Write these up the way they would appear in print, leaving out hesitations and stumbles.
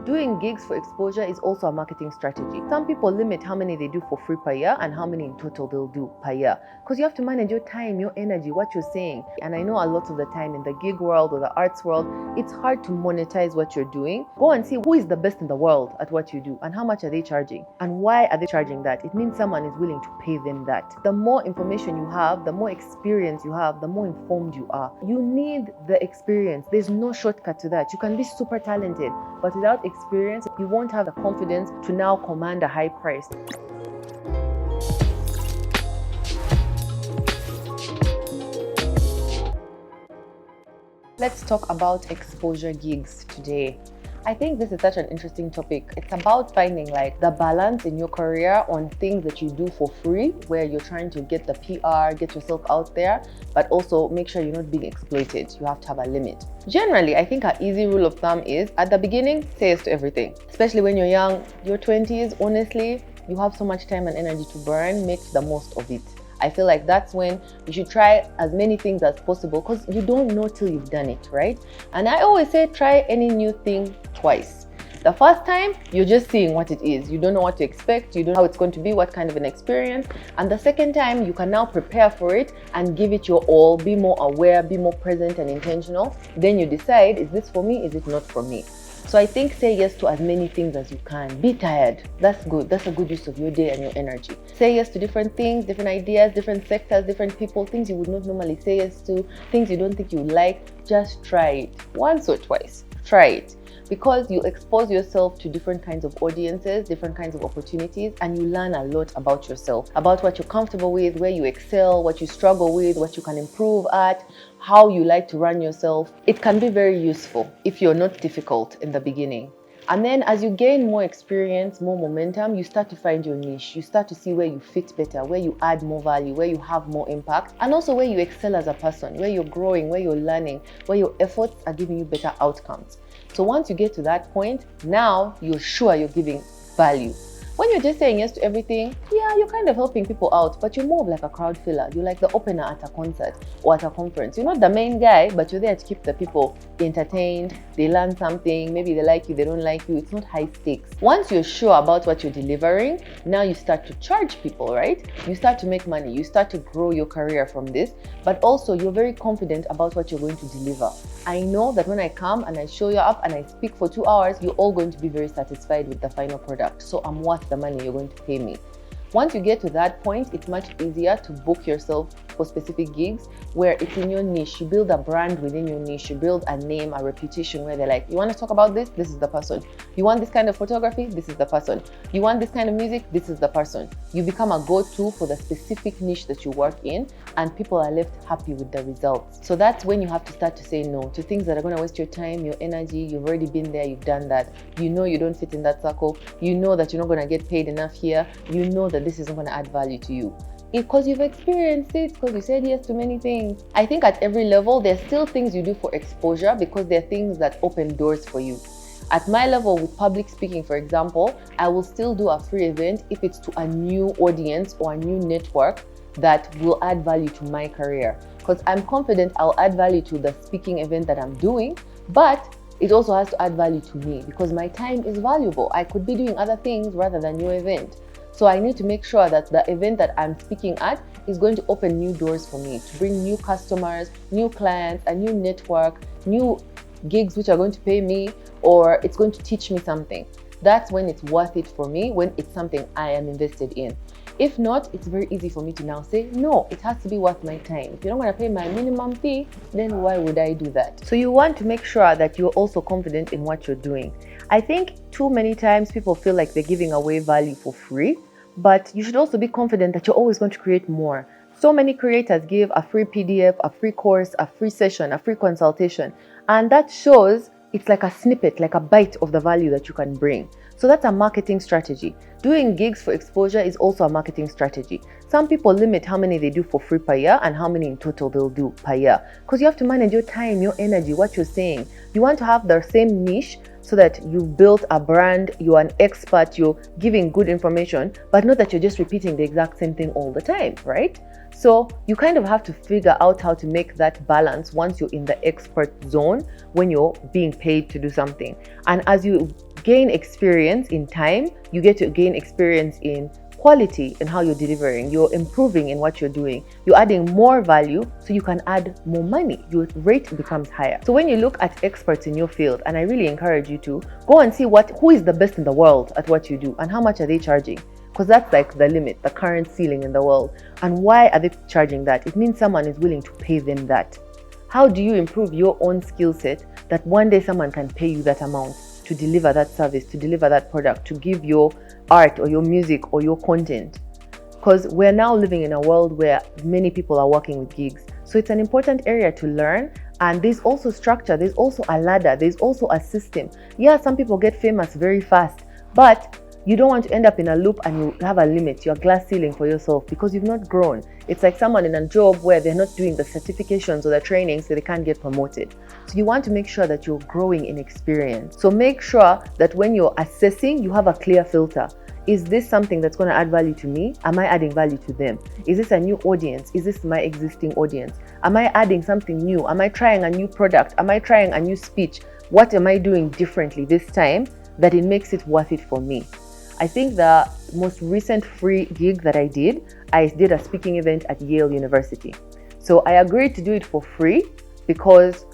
Doing gigs for exposure is also a marketing strategy. Some people limit how many they do for free per year and how many in total they'll do per year, because you have to manage your time, your energy, what you're saying. And I know a lot of the time in the gig world or the arts world, it's hard to monetize what you're doing. Go and see who is the best in the world at what you do and how much are they charging and why are they charging that. It means someone is willing to pay them that. The more information you have, the more experience you have, the more informed you are. You need the experience. There's no shortcut to that. You can be super talented, but without experience, you won't have the confidence to now command a high price. Let's talk about exposure gigs today. I think this is such an interesting topic. It's about finding the balance in your career on things that you do for free, where you're trying to get the PR, get yourself out there, but also make sure you're not being exploited. You have to have a limit. Generally, I think an easy rule of thumb is at the beginning, say yes to everything. Especially when you're young, your 20s, honestly, you have so much time and energy to burn, make the most of it. I feel like that's when you should try as many things as possible, because you don't know till you've done it, right? And I always say try any new thing twice. The first time, you're just seeing what it is. You don't know what to expect. You don't know how it's going to be, what kind of an experience. And the second time, you can now prepare for it and give it your all, be more aware, be more present and intentional. Then you decide, is this for me? Is it not for me? So I think say yes to as many things as you can. Be tired. That's good. That's a good use of your day and your energy. Say yes to different things, different ideas, different sectors, different people, things you would not normally say yes to, things you don't think you like. Just try it once or twice. Try it. Because you expose yourself to different kinds of audiences, different kinds of opportunities, and you learn a lot about yourself, about what you're comfortable with, where you excel, what you struggle with, what you can improve at, how you like to run yourself. It can be very useful if you're not difficult in the beginning. And then as you gain more experience, more momentum, you start to find your niche. You start to see where you fit better, where you add more value, where you have more impact, and also where you excel as a person, where you're growing, where you're learning, where your efforts are giving you better outcomes. So once you get to that point, now you're sure you're giving value. When you're just saying yes to everything, yeah, you're kind of helping people out, but you're more of like a crowd filler. You're like the opener at a concert or at a conference. You're not the main guy, but you're there to keep the people entertained. They learn something. Maybe they like you, they don't like you. It's not high stakes. Once you're sure about what you're delivering, now you start to charge people, right? You start to make money. You start to grow your career from this, but also you're very confident about what you're going to deliver. I know that when I come and I show you up and I speak for 2 hours, you're all going to be very satisfied with the final product. So I'm worth the money you're going to pay me. Once you get to that point, it's much easier to book yourself for specific gigs where it's in your niche. You build a brand within your niche. You build a name, a reputation where they're like, you want to talk about this? This is the person. You want this kind of photography? This is the person. You want this kind of music? This is the person. You become a go-to for the specific niche that you work in, and people are left happy with the results. So that's when you have to start to say no to things that are going to waste your time, your energy. You've already been there. You've done that. You know you don't fit in that circle. You know that you're not going to get paid enough here. You know that this isn't going to add value to you. Because you've experienced it, because you said yes to many things. I think at every level, there's still things you do for exposure because they're things that open doors for you. At my level with public speaking, for example, I will still do a free event if it's to a new audience or a new network that will add value to my career. Because I'm confident I'll add value to the speaking event that I'm doing, but it also has to add value to me because my time is valuable. I could be doing other things rather than your event. So I need to make sure that the event that I'm speaking at is going to open new doors for me, to bring new customers, new clients, a new network, new gigs which are going to pay me, or it's going to teach me something. That's when it's worth it for me, when it's something I am invested in. If not, it's very easy for me to now say, no, it has to be worth my time. If you're not going to pay my minimum fee, then why would I do that? So you want to make sure that you're also confident in what you're doing. I think too many times people feel like they're giving away value for free, but you should also be confident that you're always going to create more. So many creators give a free PDF, a free course, a free session, a free consultation, and that shows it's like a snippet, like a bite of the value that you can bring. So that's a marketing strategy. Doing gigs for exposure is also a marketing strategy. Some people limit how many they do for free per year and how many in total they'll do per year, because you have to manage your time, your energy, what you're saying. You want to have the same niche so that you've built a brand, you're an expert, you're giving good information, but not that you're just repeating the exact same thing all the time, right? So you kind of have to figure out how to make that balance once you're in the expert zone when you're being paid to do something. And as you gain experience in time, you get to gain experience in quality in how you're delivering. You're improving in what you're doing. You're adding more value so you can add more money. Your rate becomes higher. So when you look at experts in your field, and I really encourage you to go and see who is the best in the world at what you do and how much are they charging. Because that's like the limit, the current ceiling in the world. And why are they charging that? It means someone is willing to pay them that. How do you improve your own skill set that one day someone can pay you that amount to deliver that service, to deliver that product, to give your art or your music or your content? Because we're now living in a world where many people are working with gigs. So it's an important area to learn. And there's also structure, there's also a ladder, there's also a system. Yeah, some people get famous very fast, but you don't want to end up in a loop and you have a limit, your glass ceiling for yourself, because you've not grown. It's like someone in a job where they're not doing the certifications or the training, so they can't get promoted. So you want to make sure that you're growing in experience. So make sure that when you're assessing, you have a clear filter. Is this something that's going to add value to me? Am I adding value to them? Is this a new audience? Is this my existing audience? Am I adding something new? Am I trying a new product? Am I trying a new speech? What am I doing differently this time that it makes it worth it for me? I think the most recent free gig that I did a speaking event at Yale University. So I agreed to do it for free because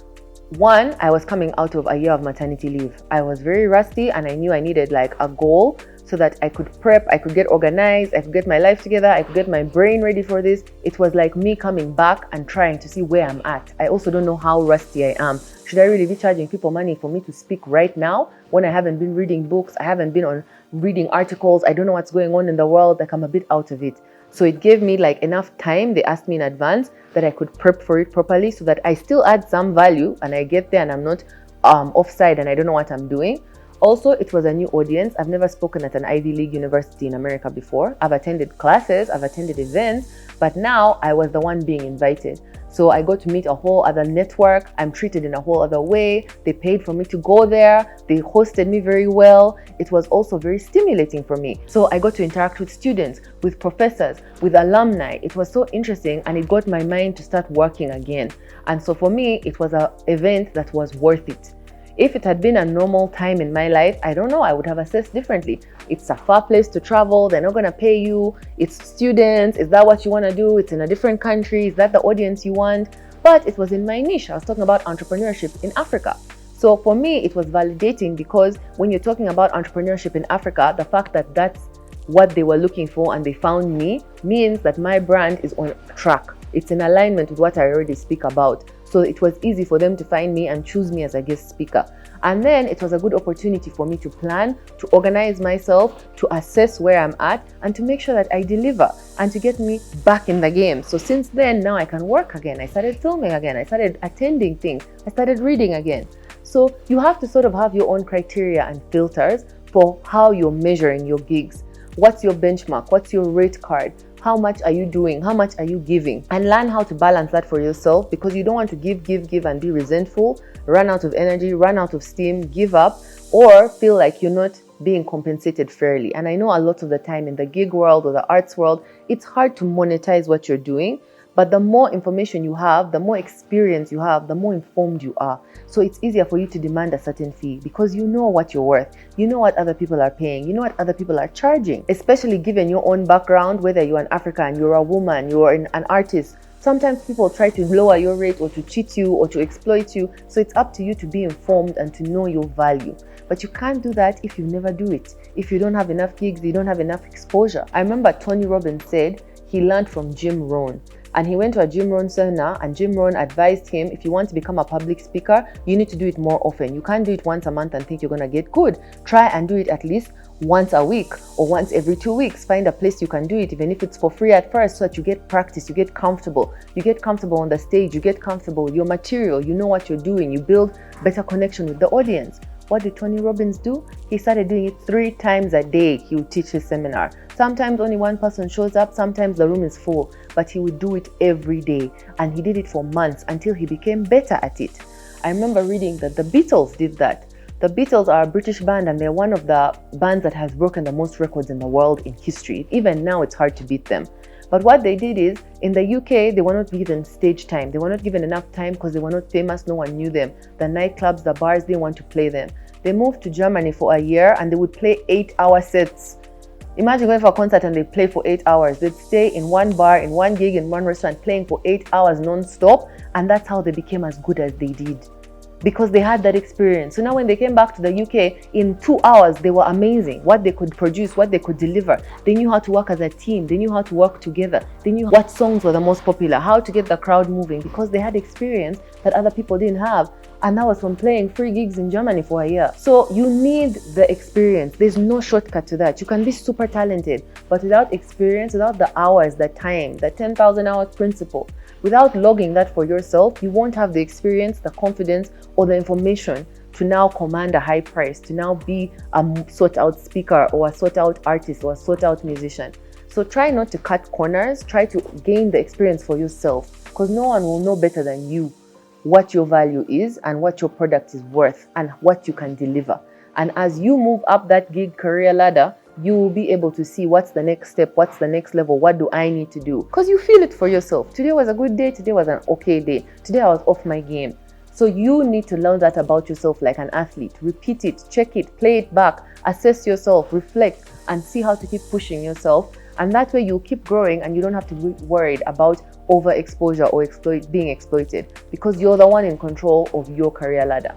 one, I was coming out of a year of maternity leave. I was very rusty and I knew I needed like a goal so that I could prep, I could get organized, I could get my life together, I could get my brain ready for this. It was like me coming back and trying to see where I'm at. I also don't know how rusty I am. Should I really be charging people money for me to speak right now when I haven't been reading books, I haven't been on reading articles, I don't know what's going on in the world, like I'm a bit out of it. So it gave me like enough time, they asked me in advance, that I could prep for it properly so that I still add some value and I get there and I'm not offside and I don't know what I'm doing. Also, it was a new audience. I've never spoken at an Ivy League university in America before. I've attended classes, I've attended events, but now I was the one being invited. So I got to meet a whole other network. I'm treated in a whole other way. They paid for me to go there. They hosted me very well. It was also very stimulating for me. So I got to interact with students, with professors, with alumni. It was so interesting and it got my mind to start working again. And so for me, it was an event that was worth it. If it had been a normal time in my life, I don't know, I would have assessed differently. It's a far place to travel, they're not gonna pay you, it's students, is that what you wanna do? It's in a different country, is that the audience you want? But it was in my niche. I was talking about entrepreneurship in Africa. So for me, it was validating because when you're talking about entrepreneurship in Africa, the fact that that's what they were looking for and they found me means that my brand is on track. It's in alignment with what I already speak about. So it was easy for them to find me and choose me as a guest speaker. And then it was a good opportunity for me to plan, to organize myself, to assess where I'm at, and to make sure that I deliver and to get me back in the game. So since then, now I can work again. I started filming again. I started attending things. I started reading again. So you have to sort of have your own criteria and filters for how you're measuring your gigs. What's your benchmark? What's your rate card? How much are you doing? How much are you giving? And learn how to balance that for yourself, because you don't want to give and be resentful, run out of energy, run out of steam, give up, or feel like you're not being compensated fairly. And I know a lot of the time in the gig world or the arts world, it's hard to monetize what you're doing. But the more information you have, the more experience you have, the more informed you are. So it's easier for you to demand a certain fee because you know what you're worth. You know what other people are paying. You know what other people are charging, especially given your own background, whether you're an African, you're a woman, you're an artist. Sometimes people try to lower your rate or to cheat you or to exploit you. So it's up to you to be informed and to know your value. But you can't do that if you never do it. If you don't have enough gigs, you don't have enough exposure. I remember Tony Robbins said he learned from Jim Rohn. And he went to a Jim Rohn seminar and Jim Rohn advised him, if you want to become a public speaker, you need to do it more often. You can't do it once a month and think you're going to get good. Try and do it at least once a week or once every 2 weeks. Find a place you can do it, even if it's for free at first, so that you get practice, you get comfortable. You get comfortable on the stage, you get comfortable with your material, you know what you're doing, you build better connection with the audience. What did Tony Robbins do? He started doing it 3 times a day. He would teach his seminar. Sometimes only one person shows up, sometimes the room is full, but he would do it every day. And he did it for months until he became better at it. I remember reading that the Beatles did that. The Beatles are a British band and they're one of the bands that has broken the most records in the world in history. Even now, it's hard to beat them. But what they did is, in the UK, they were not given stage time. They were not given enough time because they were not famous. No one knew them. The nightclubs, the bars, didn't want to play them. They moved to Germany for a year and they would play 8-hour sets. Imagine going for a concert and they play for 8 hours. They'd stay in one bar, in one gig, in one restaurant, playing for 8 hours non-stop. And that's how they became as good as they did, because they had that experience. So now when they came back to the UK, in 2 hours, they were amazing. What they could produce, what they could deliver. They knew how to work as a team. They knew how to work together. They knew what songs were the most popular, how to get the crowd moving, because they had experience that other people didn't have. And that was from playing free gigs in Germany for a year. So you need the experience. There's no shortcut to that. You can be super talented, but without experience, without the hours, the time, the 10,000 hours principle, without logging that for yourself, you won't have the experience, the confidence, or the information to now command a high price, to now be a sought-out speaker or a sought-out artist or a sought-out musician. So try not to cut corners. Try to gain the experience for yourself, because no one will know better than you what your value is and what your product is worth and what you can deliver. And as you move up that gig career ladder, you will be able to see what's the next step, what's the next level, what do I need to do? Because you feel it for yourself. Today was a good day, today was an okay day, today I was off my game. So you need to learn that about yourself like an athlete. Repeat it, check it, play it back, assess yourself, reflect, and see how to keep pushing yourself. And that way you'll keep growing and you don't have to be worried about overexposure or being exploited, because you're the one in control of your career ladder.